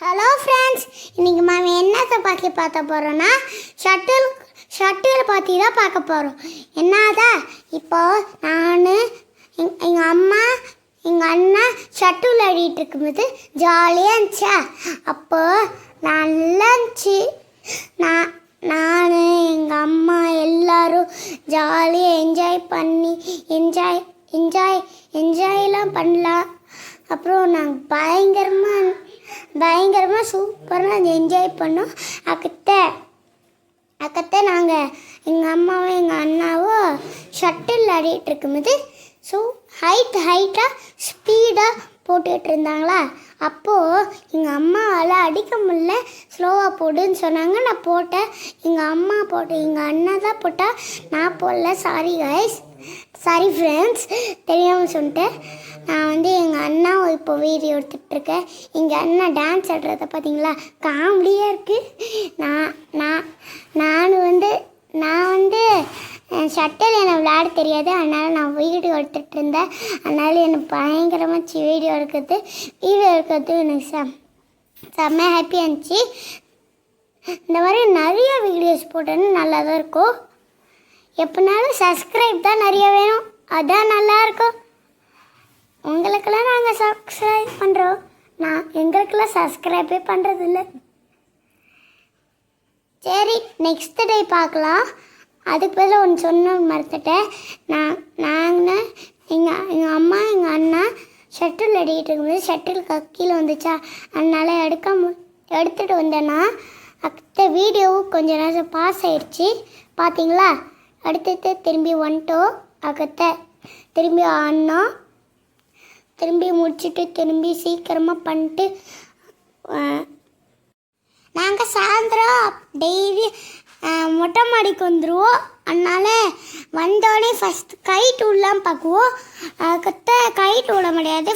Hello friends, இன்றைக்கி மாமி என்னத்தை பார்க்க போகிறோன்னா ஷட்டில் பற்றி தான் பார்க்க போகிறோம். என்னதா இப்போ நான் எங்கள் அம்மா எங்கள் அண்ணா ஷட்டில் ஆடிட்டு இருக்கும்போது ஜாலியாக இருந்துச்சா. அப்போது நல்லா இருந்துச்சு. நான் எங்கள் அம்மா எல்லோரும் ஜாலியாக என்ஜாய்லாம் பண்ணலாம். அப்புறம் நாங்கள் பயங்கரமாக சூப்பராக என்ஜாய் பண்ணோம். அக்கத்தை நாங்கள் எங்கள் அம்மாவும் எங்கள் அண்ணாவும் ஷட்டில் ஆடிட்டு இருக்கும்போது ஹைட்டாக ஸ்பீடாக போட்டுக்கிட்டு இருந்தாங்களா. அப்போது எங்கள் அம்மாவால் அடிக்க முடியல, ஸ்லோவாக போடுன்னு சொன்னாங்க. நான் போட்டேன். எங்கள் அம்மா போட்டேன், எங்கள் அண்ணா தான் போட்டால் நான் போடல. சாரி ஃப்ரெண்ட்ஸ், தெரியாமல் சொல்லிட்டேன். நான் எங்கள் அண்ணா இப்போ வீடியோ எடுத்துகிட்ருக்கேன். எங்கள் அண்ணா டான்ஸ் ஆடுறத பார்த்தீங்களா, காமெடியாக இருக்குது. நான் ஷட்டில் எனக்கு விளையாட தெரியாது, அதனால் நான் வீடியோ எடுத்துகிட்டு இருந்தேன். அதனால் எனக்கு பயங்கரமாக வீடியோ எடுக்கிறது எனக்கு செம்ம ஹாப்பியாக இருந்துச்சு. இந்த மாதிரி நிறைய வீடியோஸ் போட்டோன்னு நல்லா தான் இருக்கும். எப்போனாலும் சப்ஸ்கிரைப் தான் நிறைய வேணும், அதான் நல்லாயிருக்கும். உங்களுக்கெல்லாம் நாங்கள் சப்ஸ்கிரைப் பண்ணுறோம், எங்களுக்கெல்லாம் சப்ஸ்கிரைபே பண்ணுறதில்ல. சரி, நெக்ஸ்ட் டே பார்க்கலாம். அதுக்கு பதில் ஒன்று சொன்ன மறந்துட்டேன். நாங்கள் எங்கள் அம்மா எங்கள் அண்ணா ஷட்டில் ஆடிக்கிட்டு இருக்கும்போது ஷட்டில் கீழே வந்துச்சா, அதனால் எடுத்துகிட்டு வந்தேன்னா அடுத்த வீடியோவும் கொஞ்சம் நேரம் பாஸ் ஆயிடுச்சு. பார்த்தீங்களா, அடுத்தது திரும்பி வந்துட்டோம். திரும்பி ஆடினோம். திரும்பி முடிச்சுட்டு திரும்பி சீக்கிரமாக பண்ணிட்டு நாங்கள் சாயந்தரம் டெய்லி மொட்டை மாடிக்கு வந்துடுவோம். அதனால் வந்தோடனே கைட்டு விடலாம் பார்க்குவோம். கைட்டு விட முடியாது.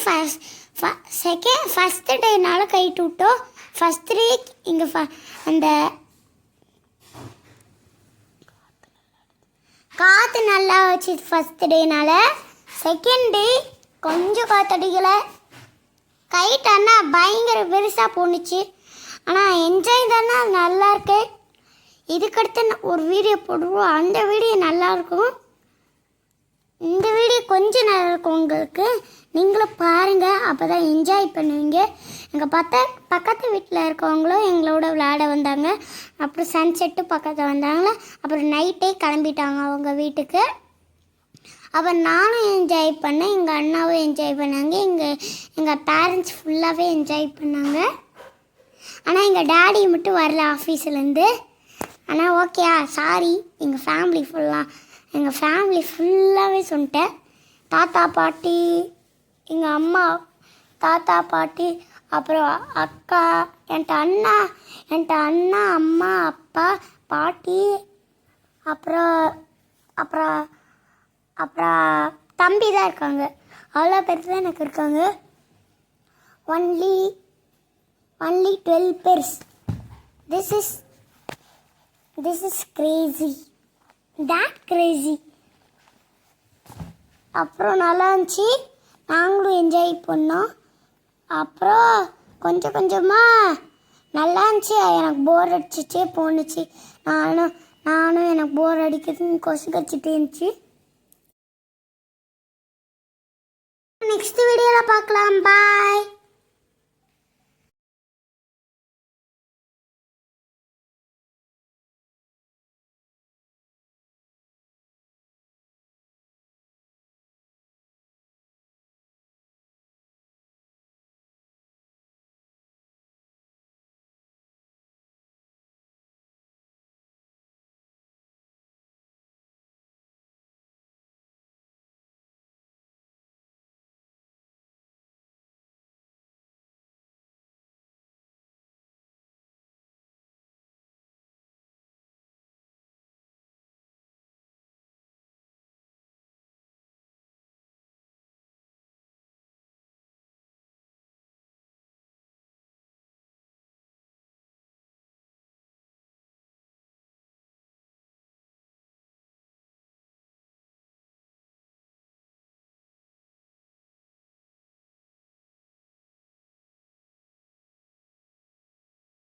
ஃபஸ்ட்டு டேனால கைட்டு விட்டோம். ஃபஸ்ட் டே இங்கே அந்த காற்று நல்லா வச்சு ஃபஸ்ட் டேனால. செகண்ட் டே கொஞ்சம் காற்றடிக்கலை. கைட் அண்ணா பயங்கர பெருசாக போணுச்சு. ஆனால் என்ஜாய் தானே நல்லாயிருக்கு. இதுக்கடுத்து ஒரு வீடியோ போடுவோம், அந்த வீடியோ நல்லாயிருக்கும். இந்த வீடியோ கொஞ்சம் நல்லாயிருக்கும் உங்களுக்கு. நீங்களும் பாருங்கள், அப்போ தான் என்ஜாய் பண்ணுவீங்க. எங்கள் பக்கத்து வீட்டில் இருக்கவங்களும் எங்களோட விளையாட வந்தாங்க. அப்புறம் சன்செட்டு பக்கத்தில் வந்தாங்க. அப்புறம் நைட்டே கிளம்பிட்டாங்க அவங்க வீட்டுக்கு. அப்புறம் நானும் என்ஜாய் பண்ணேன், எங்கள் அண்ணாவும் என்ஜாய் பண்ணாங்க, எங்கள் பேரண்ட்ஸ் ஃபுல்லாகவே என்ஜாய் பண்ணாங்க. ஆனால் எங்கள் டேடி மட்டும் வரல ஆஃபீஸ்லேருந்து. ஆனால் ஓகேயா, சாரி. எங்கள் ஃபேமிலி ஃபுல்லாகவே சொல்லிட்டேன். தாத்தா பாட்டி, எங்கள் அம்மா, தாத்தா பாட்டி, அப்புறம் அக்கா, என்கிட்ட அண்ணா அம்மா அப்பா பாட்டி, அப்புறம் தம்பி தான் இருக்காங்க. அவ்வளோ பேர் தான் எனக்கு இருக்காங்க. ஒன்லி 12 பேர்ஸ். This is crazy. That crazy. அப்புறம் நல்லா இருந்துச்சு, நாங்களும் என்ஜாய் பண்ணோம். அப்புறம் கொஞ்சமாக நல்லா இருந்துச்சு. எனக்கு போர் அடிச்சிட்டே போணுச்சு. நானும் எனக்கு போர் அடிக்கிறதுன்னு கொசு கச்சிட்டே இருந்துச்சு. நெக்ஸ்ட் வீடியோவில் பார்க்கலாம். பாய்.